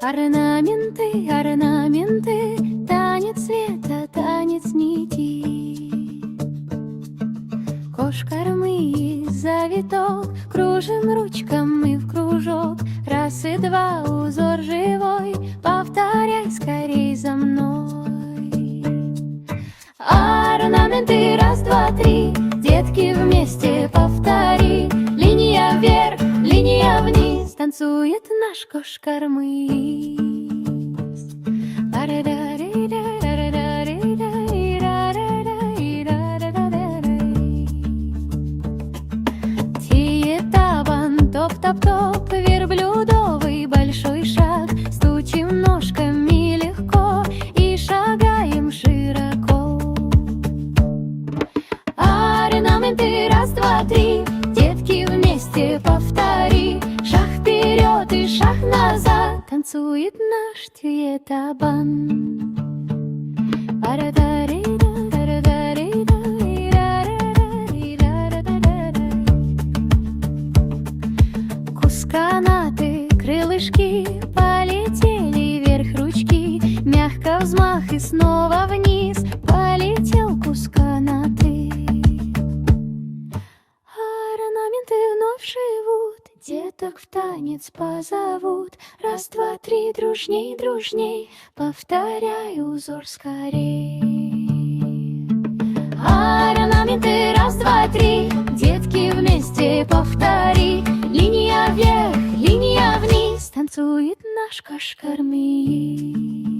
Орнаменты, орнаменты, танец света, танец нити. Кошкармы завиток, кружим ручками в кружок. Раз и два, узор живой, повторяй скорей за мной. Орнаменты, раз, два, три, детки вместе повтори. Линия вверх, линия вниз, танцует наш кошкармыс. Тиетабан, топ-топ-топ, верблюдовый большой шаг. Стучим ножками легко и шагаем широко. Орнаменты, раз, два, три, детки вместе повтори. Шаг вперед и шаг назад, танцует наш тиетабан. Кусканаты, крылышки, полетели вверх ручки. Мягко взмах и снова вниз, полетел кусканаты. Орнаменты вновь живут, деток в танец позовут. Раз, два, три, дружней, дружней, повторяй узор скорей. Орнаменты, раз, два, три, детки вместе повтори. Линия вверх, линия вниз, танцует наш кошкармыс.